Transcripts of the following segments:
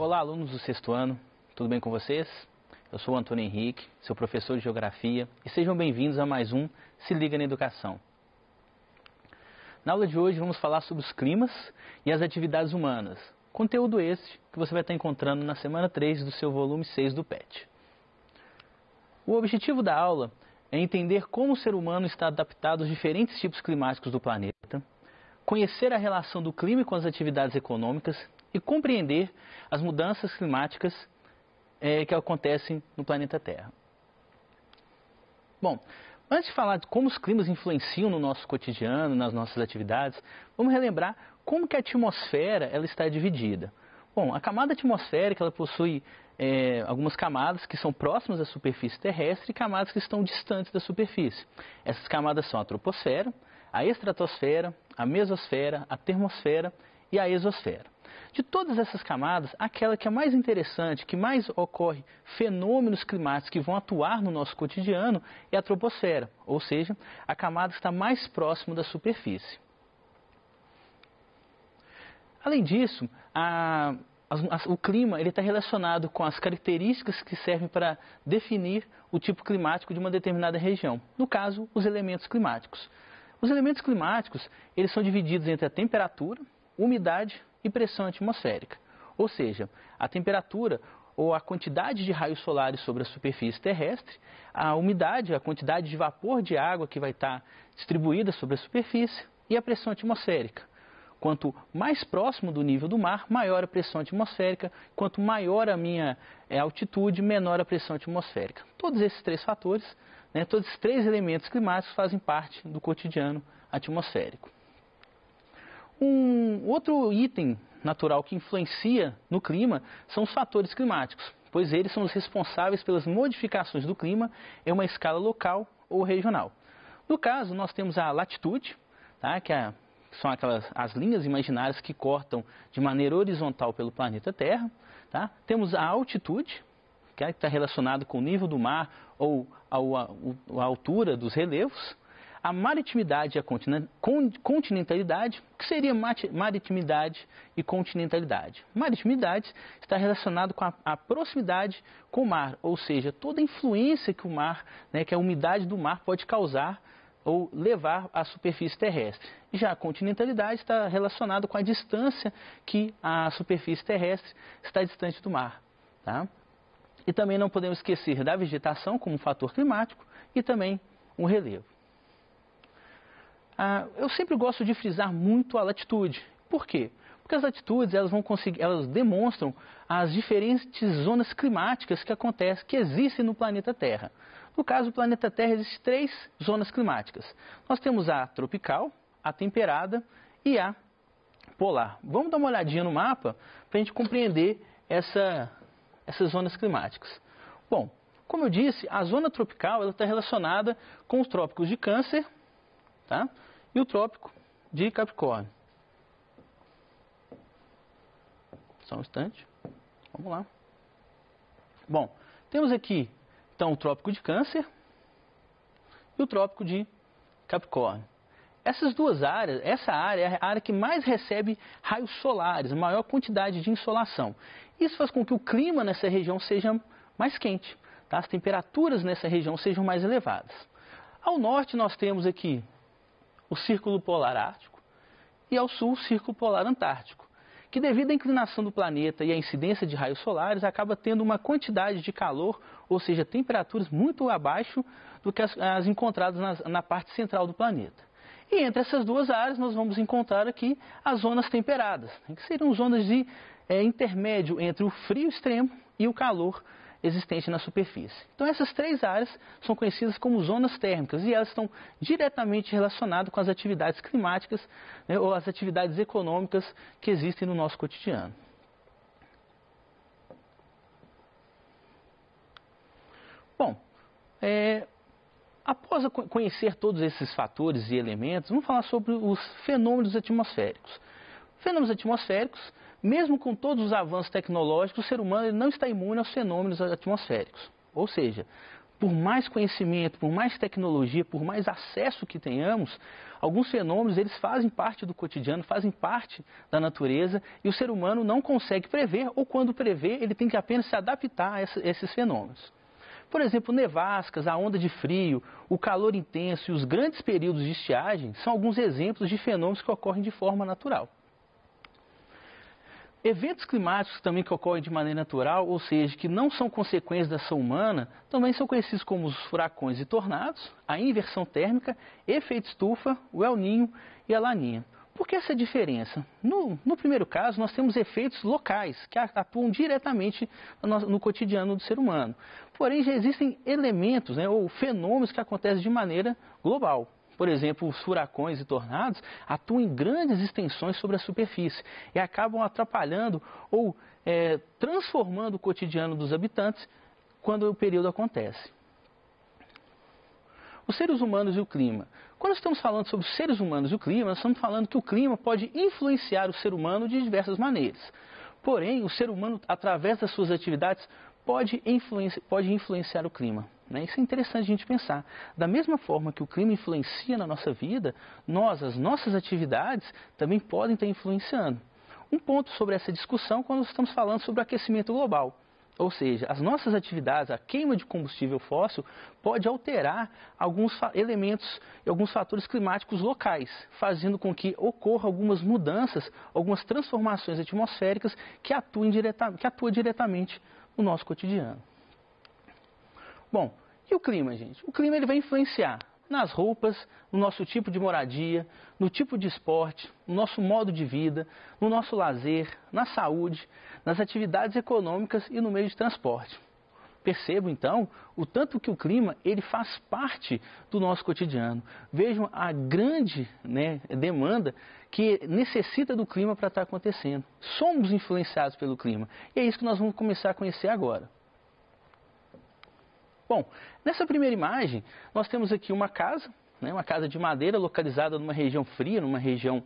Olá, alunos do sexto ano, tudo bem com vocês? Eu sou o Antônio Henrique, seu professor de Geografia, e sejam bem-vindos a mais um Se Liga na Educação. Na aula de hoje vamos falar sobre os climas e as atividades humanas, conteúdo este que você vai estar encontrando na semana 3 do seu volume 6 do PET. O objetivo da aula é entender como o ser humano está adaptado aos diferentes tipos climáticos do planeta, conhecer a relação do clima com as atividades econômicas e compreender as mudanças climáticas que acontecem no planeta Terra. Bom, antes de falar de como os climas influenciam no nosso cotidiano, nas nossas atividades, vamos relembrar como que a atmosfera ela está dividida. Bom, a camada atmosférica ela possui algumas camadas que são próximas à superfície terrestre e camadas que estão distantes da superfície. Essas camadas são a troposfera, a estratosfera, a mesosfera, a termosfera e a exosfera. De todas essas camadas, aquela que é mais interessante, que mais ocorre fenômenos climáticos que vão atuar no nosso cotidiano é a troposfera, ou seja, a camada que está mais próxima da superfície. Além disso, o clima está relacionado com as características que servem para definir o tipo climático de uma determinada região, no caso, os elementos climáticos. Os elementos climáticos eles são divididos entre a temperatura, umidade e pressão atmosférica, ou seja, a temperatura ou a quantidade de raios solares sobre a superfície terrestre, a umidade, a quantidade de vapor de água que vai estar distribuída sobre a superfície e a pressão atmosférica. Quanto mais próximo do nível do mar, maior a pressão atmosférica, quanto maior a minha altitude, menor a pressão atmosférica. Todos esses três fatores, todos esses três elementos climáticos fazem parte do cotidiano atmosférico. Um outro item natural que influencia no clima são os fatores climáticos, pois eles são os responsáveis pelas modificações do clima em uma escala local ou regional. No caso, nós temos a latitude, que são as linhas imaginárias que cortam de maneira horizontal pelo planeta Terra. Temos a altitude, que está relacionado com o nível do mar ou a altura dos relevos. A maritimidade e a continentalidade, que seria maritimidade e continentalidade. Maritimidade está relacionado com a proximidade com o mar, ou seja, toda a influência que o mar, que a umidade do mar pode causar ou levar à superfície terrestre. Já a continentalidade está relacionada com a distância que a superfície terrestre está distante do mar. E também não podemos esquecer da vegetação como um fator climático e também um relevo. Eu sempre gosto de frisar muito a latitude. Por quê? Porque as latitudes elas demonstram as diferentes zonas climáticas que existem no planeta Terra. No caso do planeta Terra existem três zonas climáticas. Nós temos a tropical, a temperada e a polar. Vamos dar uma olhadinha no mapa para a gente compreender essas zonas climáticas. Bom, como eu disse, a zona tropical ela está relacionada com os trópicos de Câncer, e o trópico de Capricórnio. Só um instante. Vamos lá. Bom, temos aqui, então, o trópico de Câncer e o trópico de Capricórnio. Essas duas áreas, essa área é a área que mais recebe raios solares, maior quantidade de insolação. Isso faz com que o clima nessa região seja mais quente, as temperaturas nessa região sejam mais elevadas. Ao norte nós temos aqui o Círculo Polar Ártico e ao sul o Círculo Polar Antártico, que devido à inclinação do planeta e à incidência de raios solares acaba tendo uma quantidade de calor, ou seja, temperaturas muito abaixo do que as encontradas na parte central do planeta. E entre essas duas áreas nós vamos encontrar aqui as zonas temperadas, que seriam zonas de intermédio entre o frio extremo e o calor existente na superfície. Então essas três áreas são conhecidas como zonas térmicas e elas estão diretamente relacionadas com as atividades climáticas, ou as atividades econômicas que existem no nosso cotidiano. Bom, após conhecer todos esses fatores e elementos, vamos falar sobre os fenômenos atmosféricos. Fenômenos atmosféricos, mesmo com todos os avanços tecnológicos, o ser humano não está imune aos fenômenos atmosféricos. Ou seja, por mais conhecimento, por mais tecnologia, por mais acesso que tenhamos, alguns fenômenos eles fazem parte do cotidiano, fazem parte da natureza e o ser humano não consegue prever, ou quando prevê, ele tem que apenas se adaptar a esses fenômenos. Por exemplo, nevascas, a onda de frio, o calor intenso e os grandes períodos de estiagem são alguns exemplos de fenômenos que ocorrem de forma natural. Eventos climáticos também que ocorrem de maneira natural, ou seja, que não são consequências da ação humana, também são conhecidos como os furacões e tornados, a inversão térmica, efeito estufa, o El Niño e a Laninha. Por que essa diferença? No primeiro caso, nós temos efeitos locais, que atuam diretamente no cotidiano do ser humano. Porém, já existem elementos, né, ou fenômenos que acontecem de maneira global. Por exemplo, os furacões e tornados atuam em grandes extensões sobre a superfície e acabam atrapalhando ou transformando o cotidiano dos habitantes quando o período acontece. Os seres humanos e o clima. Quando estamos falando sobre os seres humanos e o clima, nós estamos falando que o clima pode influenciar o ser humano de diversas maneiras. Porém, o ser humano, através das suas atividades, pode influenciar o clima. Isso é interessante a gente pensar. Da mesma forma que o clima influencia na nossa vida, as nossas atividades também podem estar influenciando. Um ponto sobre essa discussão quando estamos falando sobre o aquecimento global. Ou seja, as nossas atividades, a queima de combustível fóssil, pode alterar alguns elementos e alguns fatores climáticos locais, fazendo com que ocorram algumas mudanças, algumas transformações atmosféricas que atuam diretamente no nosso cotidiano. Bom, e o clima, gente? O clima ele vai influenciar nas roupas, no nosso tipo de moradia, no tipo de esporte, no nosso modo de vida, no nosso lazer, na saúde, nas atividades econômicas e no meio de transporte. Percebo, então, o tanto que o clima ele faz parte do nosso cotidiano. Vejam a grande demanda que necessita do clima para estar acontecendo. Somos influenciados pelo clima. E é isso que nós vamos começar a conhecer agora. Bom, nessa primeira imagem, nós temos aqui uma casa de madeira localizada numa região fria, numa região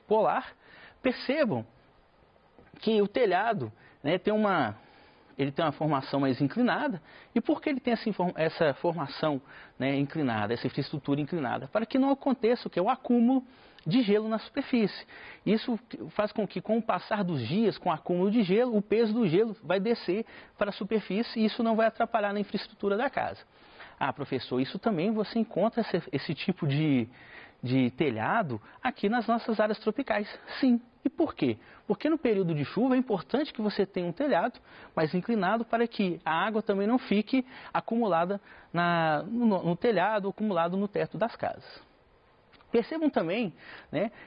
polar. Percebam que o telhado tem uma formação mais inclinada. E por que ele tem essa formação inclinada, essa infraestrutura inclinada? Para que não aconteça o acúmulo de gelo na superfície. Isso faz com que, com o passar dos dias, com o acúmulo de gelo, o peso do gelo vai descer para a superfície e isso não vai atrapalhar na infraestrutura da casa. Ah, professor, isso também você encontra esse tipo de telhado aqui nas nossas áreas tropicais. Sim. E por quê? Porque no período de chuva é importante que você tenha um telhado mais inclinado para que a água também não fique acumulada no telhado, acumulado no teto das casas. Percebam também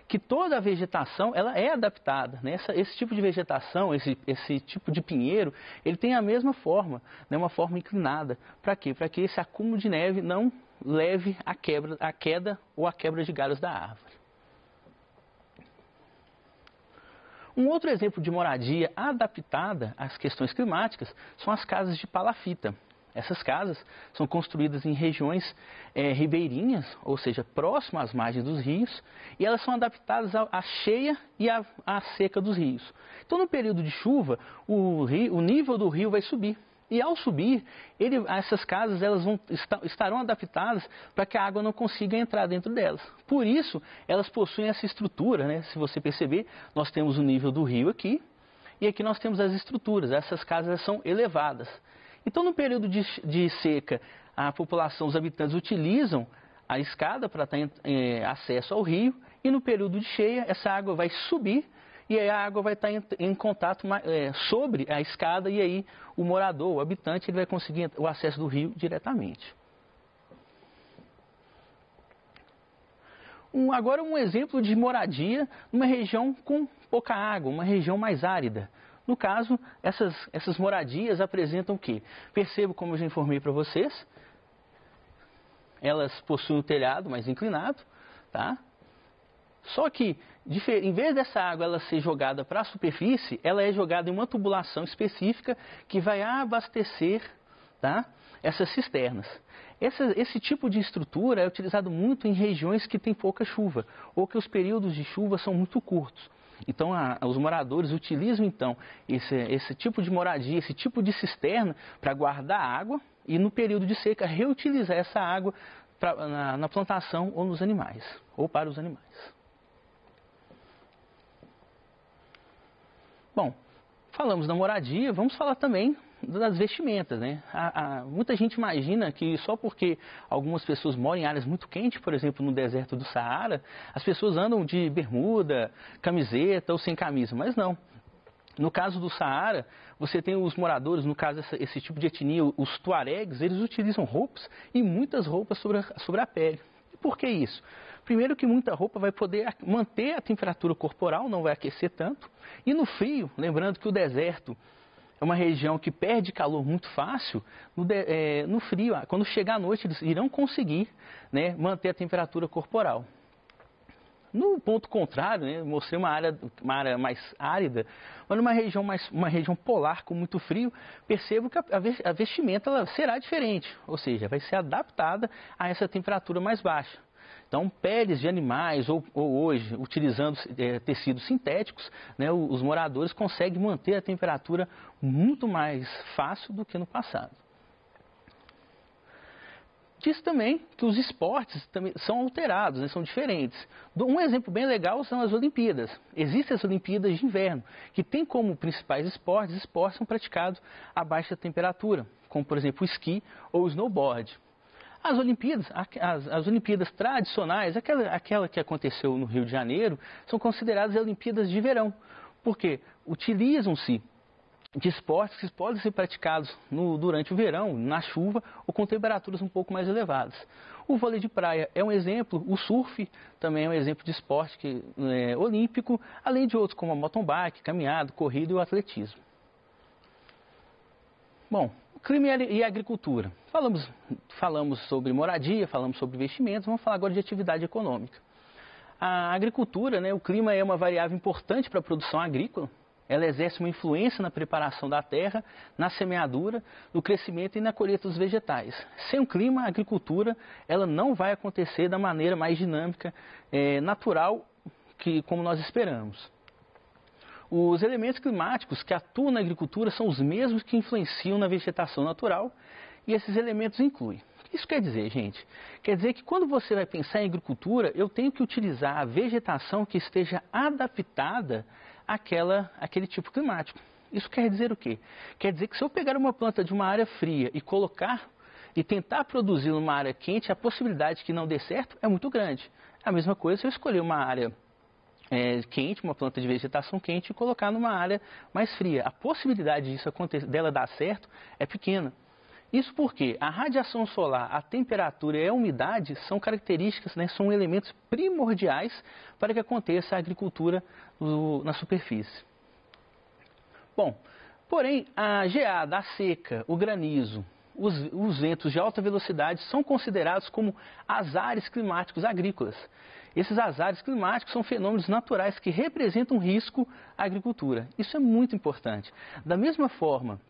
que toda a vegetação ela é adaptada. Esse tipo de vegetação, esse tipo de pinheiro, ele tem a mesma forma, uma forma inclinada. Para quê? Para que esse acúmulo de neve não leve à queda ou à quebra de galhos da árvore. Um outro exemplo de moradia adaptada às questões climáticas são as casas de palafita. Essas casas são construídas em regiões ribeirinhas, ou seja, próximas às margens dos rios, e elas são adaptadas à cheia e à seca dos rios. Então, no período de chuva, o nível do rio vai subir. E ao subir, essas casas estarão adaptadas para que a água não consiga entrar dentro delas. Por isso, elas possuem essa estrutura. Se você perceber, nós temos o nível do rio aqui, e aqui nós temos as estruturas. Essas casas são elevadas. Então, no período de seca, a população, os habitantes utilizam a escada para ter acesso ao rio, e no período de cheia, essa água vai subir, e aí a água vai estar em contato sobre a escada, e aí o morador, o habitante, ele vai conseguir o acesso do rio diretamente. Agora um exemplo de moradia numa região com pouca água, uma região mais árida. No caso, essas moradias apresentam o quê? Percebo, como eu já informei para vocês, elas possuem um telhado mais inclinado, tá? Só que, em vez dessa água ela ser jogada para a superfície, ela é jogada em uma tubulação específica que vai abastecer, tá, essas cisternas. Esse tipo de estrutura é utilizado muito em regiões que tem pouca chuva, ou que os períodos de chuva são muito curtos. Então, os moradores utilizam, então, esse tipo de moradia, esse tipo de cisterna para guardar água e no período de seca reutilizar essa água na plantação ou nos animais, ou para os animais. Bom, falamos da moradia, vamos falar também das vestimentas, né? Muita gente imagina que só porque algumas pessoas moram em áreas muito quentes, por exemplo, no deserto do Saara, as pessoas andam de bermuda, camiseta ou sem camisa, mas não. No caso do Saara, você tem os moradores, no caso esse tipo de etnia, os tuaregs, eles utilizam roupas e muitas roupas sobre a pele. E por que isso? Primeiro que muita roupa vai poder manter a temperatura corporal, não vai aquecer tanto. E no frio, lembrando que o deserto é uma região que perde calor muito fácil, no frio, quando chegar à noite, eles irão conseguir, né, manter a temperatura corporal. No ponto contrário, né, mostrei uma área mais árida, mas uma região polar com muito frio, percebo que a vestimenta ela será diferente, ou seja, vai ser adaptada a essa temperatura mais baixa. Então, peles de animais ou hoje, utilizando tecidos sintéticos, né, os moradores conseguem manter a temperatura muito mais fácil do que no passado. Diz também que os esportes também são alterados, né, são diferentes. Um exemplo bem legal são as Olimpíadas. Existem as Olimpíadas de inverno, que têm como principais esportes são praticados a baixa temperatura, como por exemplo o esqui ou o snowboard. As Olimpíadas tradicionais, aquela que aconteceu no Rio de Janeiro, são consideradas Olimpíadas de verão, porque utilizam-se de esportes que podem ser praticados durante o verão, na chuva ou com temperaturas um pouco mais elevadas. O vôlei de praia é um exemplo, o surf também é um exemplo de esporte olímpico, além de outros como a mountain bike, caminhada, corrida e o atletismo. Bom, o clima e a agricultura. Falamos sobre moradia, falamos sobre investimentos, vamos falar agora de atividade econômica. A agricultura, né, o clima é uma variável importante para a produção agrícola. Ela exerce uma influência na preparação da terra, na semeadura, no crescimento e na colheita dos vegetais. Sem o clima, a agricultura ela não vai acontecer da maneira mais dinâmica, natural, como nós esperamos. Os elementos climáticos que atuam na agricultura são os mesmos que influenciam na vegetação natural e esses elementos incluem. O que isso quer dizer, gente? Quer dizer que quando você vai pensar em agricultura, eu tenho que utilizar a vegetação que esteja adaptada àquele tipo climático. Isso quer dizer o quê? Quer dizer que se eu pegar uma planta de uma área fria e tentar produzir numa área quente, a possibilidade que não dê certo é muito grande. A mesma coisa se eu escolher uma área quente, uma planta de vegetação quente e colocar numa área mais fria. A possibilidade disso dela dar certo é pequena. Isso porque a radiação solar, a temperatura e a umidade são características, né, são elementos primordiais para que aconteça a agricultura na superfície. Bom, porém, a geada, a seca, o granizo, os ventos de alta velocidade são considerados como azares climáticos agrícolas. Esses azares climáticos são fenômenos naturais que representam risco à agricultura. Isso é muito importante. Da mesma forma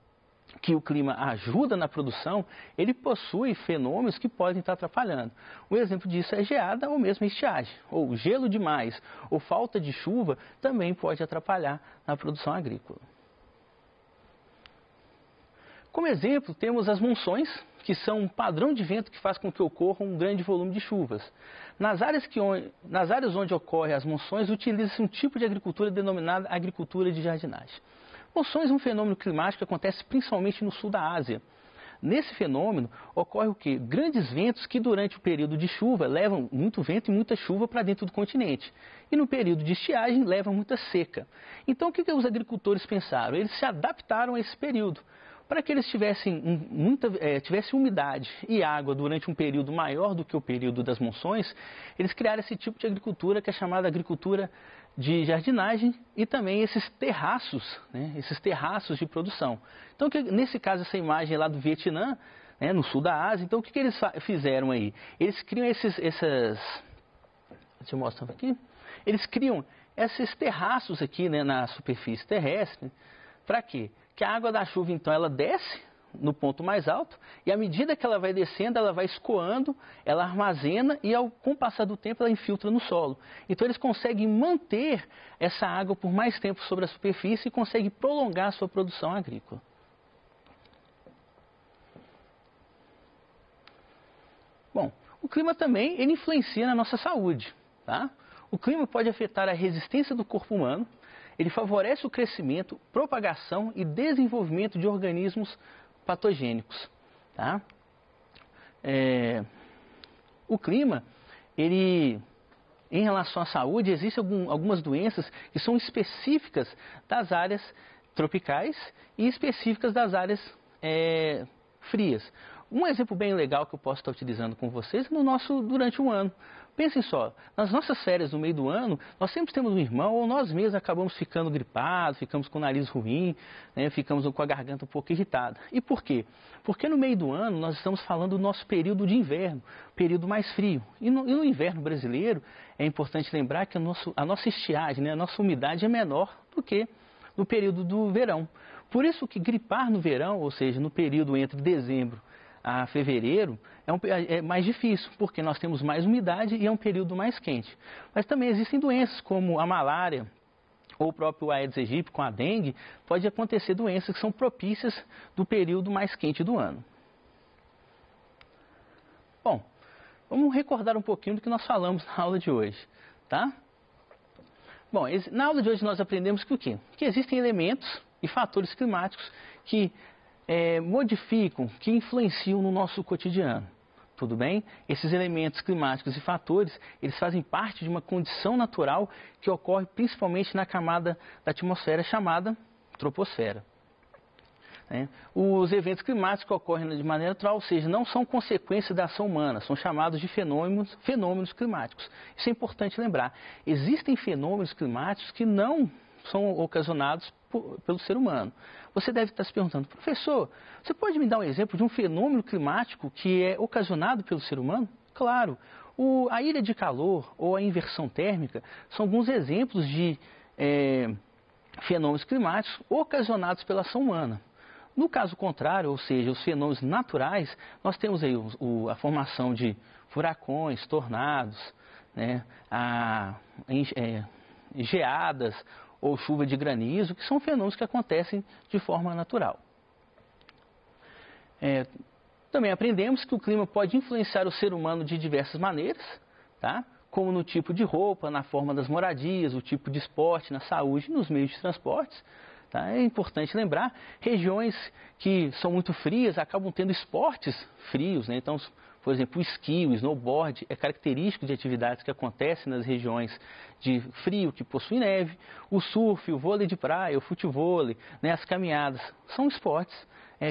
que o clima ajuda na produção, ele possui fenômenos que podem estar atrapalhando. Um exemplo disso é geada ou mesmo estiagem, ou gelo demais, ou falta de chuva também pode atrapalhar na produção agrícola. Como exemplo, temos as monções, que são um padrão de vento que faz com que ocorra um grande volume de chuvas. Nas áreas onde ocorrem as monções, utiliza-se um tipo de agricultura denominada agricultura de jardinagem. Monções é um fenômeno climático que acontece principalmente no sul da Ásia. Nesse fenômeno, ocorre o quê? Grandes ventos que durante o período de chuva levam muito vento e muita chuva para dentro do continente. E no período de estiagem levam muita seca. Então o que os agricultores pensaram? Eles se adaptaram a esse período. Para que eles tivessem umidade e água durante um período maior do que o período das monções, eles criaram esse tipo de agricultura que é chamada agricultura de jardinagem e também esses terraços, né, esses terraços de produção. Então, nesse caso, essa imagem lá do Vietnã, né, no sul da Ásia, então o que eles fizeram aí? Eles criam deixa eu mostrar aqui. Eles criam esses terraços aqui, né, na superfície terrestre. Para quê? Que a água da chuva, então, ela desce no ponto mais alto e à medida que ela vai descendo, ela vai escoando, ela armazena e com o passar do tempo ela infiltra no solo. Então eles conseguem manter essa água por mais tempo sobre a superfície e conseguem prolongar a sua produção agrícola. O clima também ele influencia na nossa saúde. Tá? O clima pode afetar a resistência do corpo humano, ele favorece o crescimento, propagação e desenvolvimento de organismos patogênicos. Tá? O clima, ele, em relação à saúde, existem algumas doenças que são específicas das áreas tropicais e específicas das áreas frias. Um exemplo bem legal que eu posso estar utilizando com vocês é durante um ano. Pensem só, nas nossas férias no meio do ano, nós sempre temos um irmão ou nós mesmos acabamos ficando gripados, ficamos com o nariz ruim, né, ficamos com a garganta um pouco irritada. E por quê? Porque no meio do ano nós estamos falando do nosso período de inverno, período mais frio. E no inverno brasileiro é importante lembrar que a nossa estiagem, né, a nossa umidade é menor do que no período do verão. Por isso que gripar no verão, ou seja, no período entre dezembro a fevereiro, é mais difícil, porque nós temos mais umidade e é um período mais quente. Mas também existem doenças como a malária ou o próprio Aedes aegypti com a dengue, pode acontecer doenças que são propícias do período mais quente do ano. Bom, vamos recordar um pouquinho do que nós falamos na aula de hoje, tá? Bom, na aula de hoje nós aprendemos que o quê? Que existem elementos e fatores climáticos que modificam, que influenciam no nosso cotidiano. Tudo bem? Esses elementos climáticos e fatores, eles fazem parte de uma condição natural que ocorre principalmente na camada da atmosfera chamada troposfera. Os eventos climáticos que ocorrem de maneira natural, ou seja, não são consequência da ação humana, são chamados de fenômenos climáticos. Isso é importante lembrar. Existem fenômenos climáticos que não são ocasionados pelo ser humano. Você deve estar se perguntando, professor, você pode me dar um exemplo de um fenômeno climático que é ocasionado pelo ser humano? Claro, a ilha de calor ou a inversão térmica são alguns exemplos de fenômenos climáticos ocasionados pela ação humana. No caso contrário, ou seja, os fenômenos naturais, nós temos aí a formação de furacões, tornados, né, geadas ou chuva de granizo, que são fenômenos que acontecem de forma natural. Também aprendemos que o clima pode influenciar o ser humano de diversas maneiras, tá? Como no tipo de roupa, na forma das moradias, o tipo de esporte, na saúde e nos meios de transportes. Tá? É importante lembrar, regiões que são muito frias acabam tendo esportes frios, né? Então, por exemplo, o esqui, o snowboard é característico de atividades que acontecem nas regiões de frio, que possuem neve. O surf, o vôlei de praia, o futevôlei, né, as caminhadas, são esportes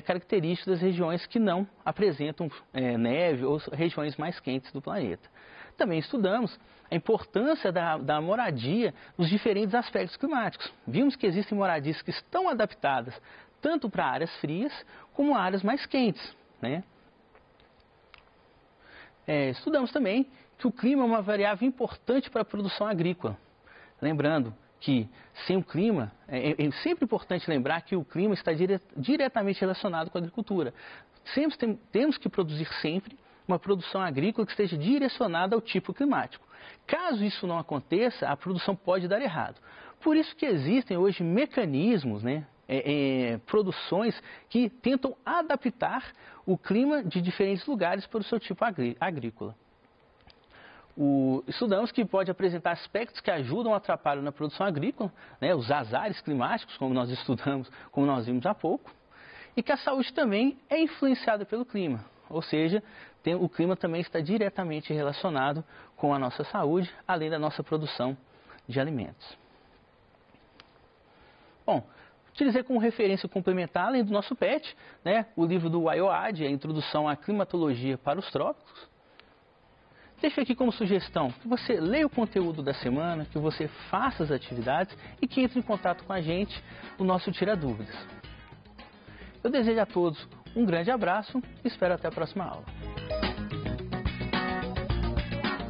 característicos das regiões que não apresentam neve ou regiões mais quentes do planeta. Também estudamos a importância da moradia nos diferentes aspectos climáticos. Vimos que existem moradias que estão adaptadas tanto para áreas frias como áreas mais quentes, né? Estudamos também que o clima é uma variável importante para a produção agrícola. Lembrando que sem o clima, é sempre importante lembrar que o clima está diretamente relacionado com a agricultura. Temos que produzir sempre uma produção agrícola que esteja direcionada ao tipo climático. Caso isso não aconteça, a produção pode dar errado. Por isso que existem hoje mecanismos, né, produções que tentam adaptar o clima de diferentes lugares para o seu tipo agrícola. Estudamos que pode apresentar aspectos que ajudam ou atrapalham na produção agrícola, né, os azares climáticos, como nós estudamos, como nós vimos há pouco, e que a saúde também é influenciada pelo clima, ou seja, o clima também está diretamente relacionado com a nossa saúde, além da nossa produção de alimentos. Bom, utilizei como referência complementar, além do nosso PET, né, o livro do WIOAD, a Introdução à Climatologia para os Trópicos. Deixo aqui como sugestão que você leia o conteúdo da semana, que você faça as atividades e que entre em contato com a gente no nosso Tira Dúvidas. Eu desejo a todos um grande abraço e espero até a próxima aula.